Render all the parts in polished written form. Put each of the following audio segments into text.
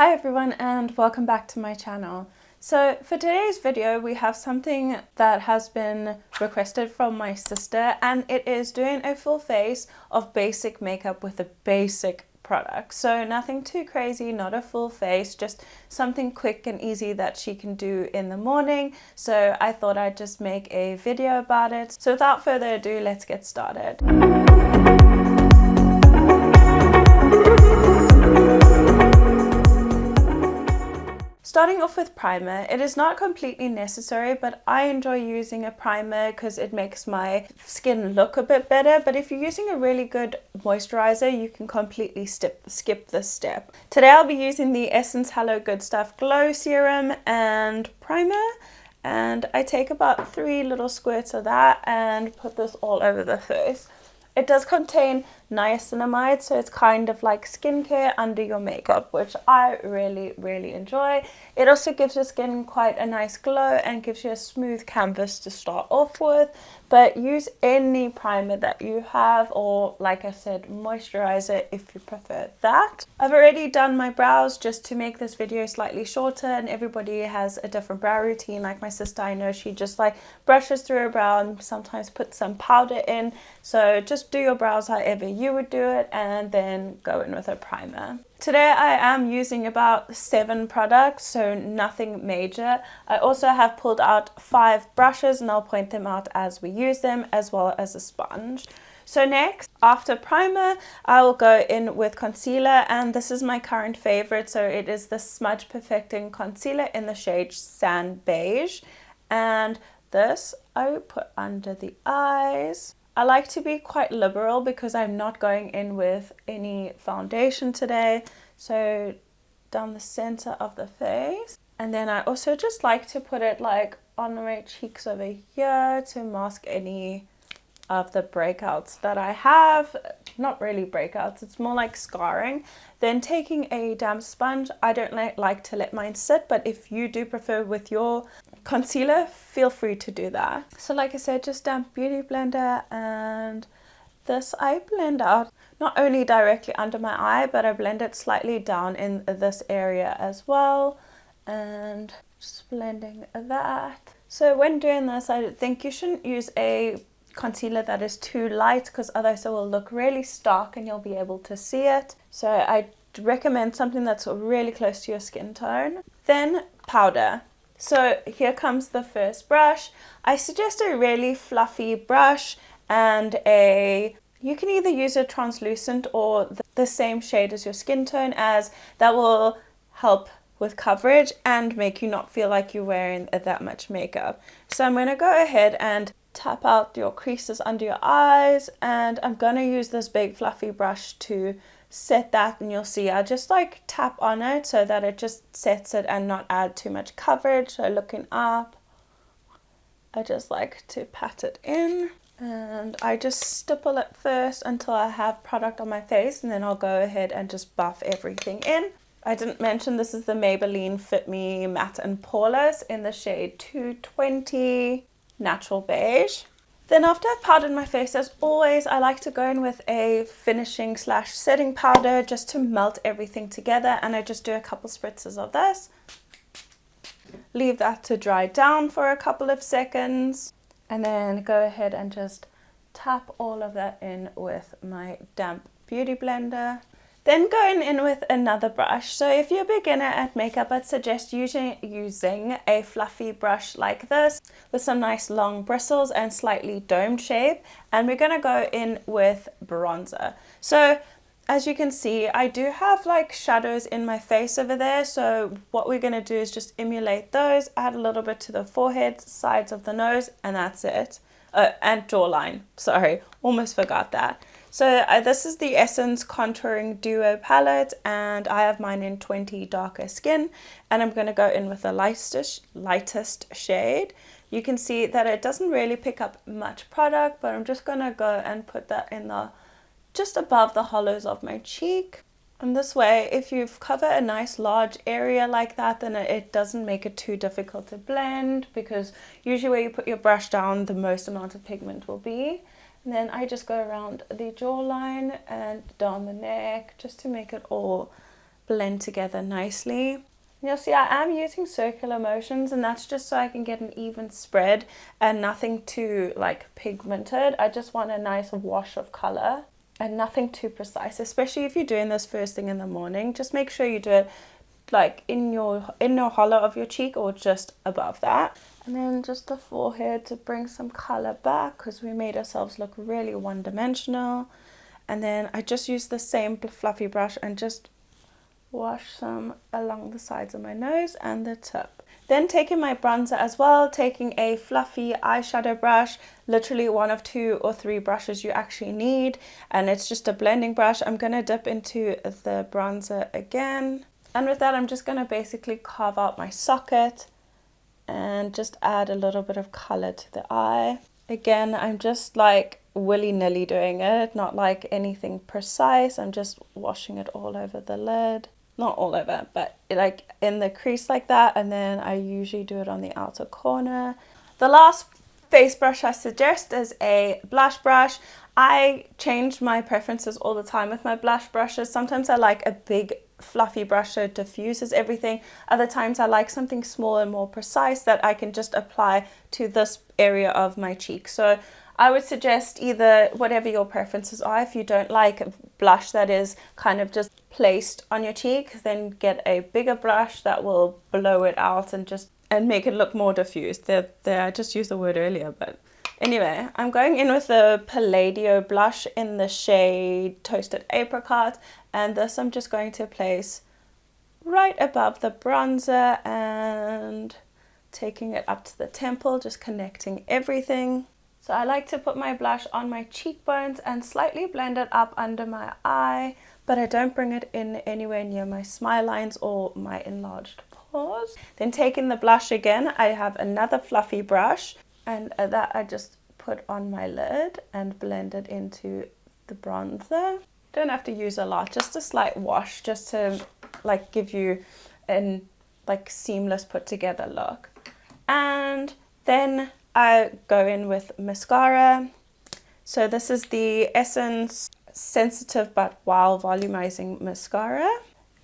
Hi everyone and welcome back to my channel. So for today's video we have something that has been requested from my sister, and it is doing a full face of basic makeup with a basic product. So nothing too crazy, not a full face, just something quick and easy that she can do in the morning. So I thought I'd just make a video about it. So without further ado, let's get started. Starting off with primer, it is not completely necessary, but I enjoy using a primer because it makes my skin look a bit better. But if you're using a really good moisturizer, you can completely skip this step. Today I'll be using the Essence Hello Good Stuff Glow Serum and Primer. And I take about 3 little squirts of that and put this all over the face. It does contain niacinamide, so it's kind of like skincare under your makeup, which I really enjoy. It also gives your skin quite a nice glow and gives you a smooth canvas to start off with. But use any primer that you have, or like I said, moisturizer if you prefer that. I've already done my brows just to make this video slightly shorter, and everybody has a different brow routine. Like my sister, I know she just like brushes through her brow and sometimes puts some powder in. So just do your brows however you would do it and then go in with a primer. Today I am using about 7 products, so nothing major. I also have pulled out 5 brushes and I'll point them out as we use them, as well as a sponge. So next, after primer, I will go in with concealer, and this is my current favorite. So it is the Smudge Perfecting Concealer in the shade Sand Beige, and this I will put under the eyes. I like to be quite liberal because I'm not going in with any foundation today. So down the center of the face. And then I also just like to put it like on my cheeks over here to mask any of the breakouts that I have. Not really breakouts, it's more like scarring. Then taking a damp sponge, I don't like to let mine sit, but if you do prefer with your concealer, feel free to do that. So like I said, just damp beauty blender, and this I blend out not only directly under my eye, but I blend it slightly down in this area as well, and just blending that. So when doing this, I think you shouldn't use a concealer that is too light, because otherwise it will look really stark and you'll be able to see it. So I recommend something that's really close to your skin tone. Then powder. So here comes the first brush. I suggest a really fluffy brush, and you can either use a translucent or the same shade as your skin tone, as that will help with coverage and make you not feel like you're wearing that much makeup. So I'm going to go ahead and tap out your creases under your eyes, and I'm going to use this big fluffy brush to set that, and you'll see I just like tap on it so that it just sets it and not add too much coverage. So looking up, I just like to pat it in, and I just stipple it first until I have product on my face, and then I'll go ahead and just buff everything in. I didn't mention this is the Maybelline Fit Me Matte and Poreless in the shade 220 Natural Beige. Then after I've powdered my face, as always, I like to go in with a finishing / setting powder just to melt everything together, and I just do a couple spritzes of this. Leave that to dry down for a couple of seconds, and then go ahead and just tap all of that in with my damp beauty blender. Then going in with another brush. So if you're a beginner at makeup, I'd suggest using a fluffy brush like this with some nice long bristles and slightly domed shape. And we're going to go in with bronzer. So as you can see, I do have like shadows in my face over there. So what we're going to do is just emulate those, add a little bit to the forehead, sides of the nose, and that's it. And jawline. Sorry, almost forgot that. So this is the Essence Contouring Duo palette, and I have mine in 20 Darker Skin, and I'm going to go in with the lightest shade. You can see that it doesn't really pick up much product, but I'm just going to go and put that in just above the hollows of my cheek. And this way, if you cover a nice large area like that, then it doesn't make it too difficult to blend, because usually where you put your brush down, the most amount of pigment will be. And then I just go around the jawline and down the neck just to make it all blend together nicely. You'll see I am using circular motions, and that's just so I can get an even spread and nothing too like pigmented. I just want a nice wash of color and nothing too precise, especially if you're doing this first thing in the morning. Just make sure you do it like in your hollow of your cheek or just above that. And then just the forehead to bring some color back, because we made ourselves look really one-dimensional. And then I just use the same fluffy brush and just wash some along the sides of my nose and the tip. Then taking my bronzer as well, taking a fluffy eyeshadow brush, literally one of 2 or 3 brushes you actually need, and it's just a blending brush. I'm going to dip into the bronzer again, and with that I'm just going to basically carve out my socket and just add a little bit of color to the eye. Again, I'm just like willy-nilly doing it, not like anything precise. I'm just washing it all over the lid. Not all over, but like in the crease like that, and then I usually do it on the outer corner. The last face brush I suggest is a blush brush. I change my preferences all the time with my blush brushes. Sometimes I like a big fluffy brush so it diffuses everything. Other times I like something small and more precise that I can just apply to this area of my cheek. So I would suggest either whatever your preferences are. If you don't like a blush that is kind of just placed on your cheek, then get a bigger brush that will blow it out and make it look more diffused. I just used the word earlier, but anyway, I'm going in with the Palladio blush in the shade Toasted Apricot, and this I'm just going to place right above the bronzer and taking it up to the temple, just connecting everything. So I like to put my blush on my cheekbones and slightly blend it up under my eye, but I don't bring it in anywhere near my smile lines or my enlarged pores. Then taking the blush again, I have another fluffy brush, and that I just put on my lid and blend it into the bronzer. Don't have to use a lot, just a slight wash, just to like give you an like seamless put together look. And then I go in with mascara. So this is the Essence Sensitive But Wow Volumizing Mascara.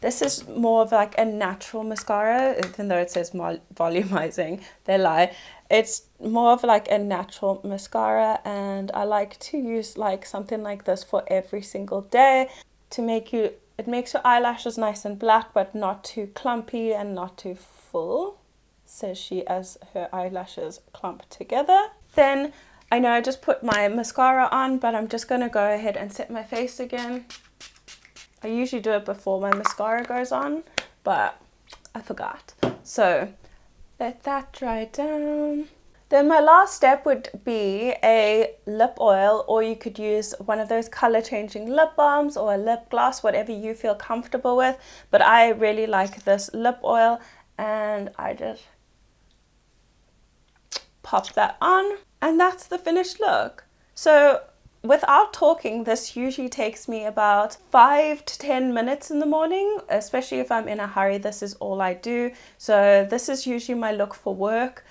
This is more of like a natural mascara, even though it says volumizing, they lie. It's more of like a natural mascara, and I like to use like something like this for every single day to make it makes your eyelashes nice and black, but not too clumpy and not too full, says she as her eyelashes clump together. Then I know I just put my mascara on, but I'm just going to go ahead and set my face again. I usually do it before my mascara goes on, but I forgot. So let that dry down. Then my last step would be a lip oil, or you could use one of those color changing lip balms or a lip gloss, whatever you feel comfortable with. But I really like this lip oil, and I just pop that on, and that's the finished look. So without talking, this usually takes me about 5 to 10 minutes in the morning, especially if I'm in a hurry. This is all I do. So this is usually my look for work.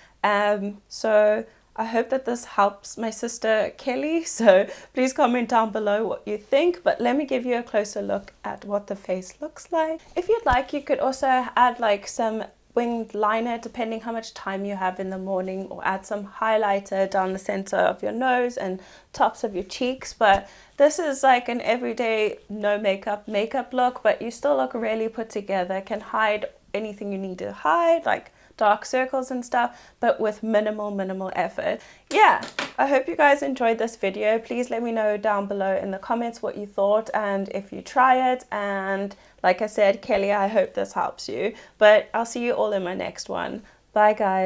So I hope that this helps my sister Kelly. So please comment down below what you think, but let me give you a closer look at what the face looks like. If you'd like, you could also add like some winged liner depending how much time you have in the morning, or add some highlighter down the center of your nose and tops of your cheeks. But this is like an everyday no makeup look, but you still look really put together, can hide anything you need to hide, like dark circles and stuff, but with minimal effort. Yeah, I hope you guys enjoyed this video. Please let me know down below in the comments what you thought and if you try it. And like I said, Kelly, I hope this helps you, but I'll see you all in my next one. Bye guys.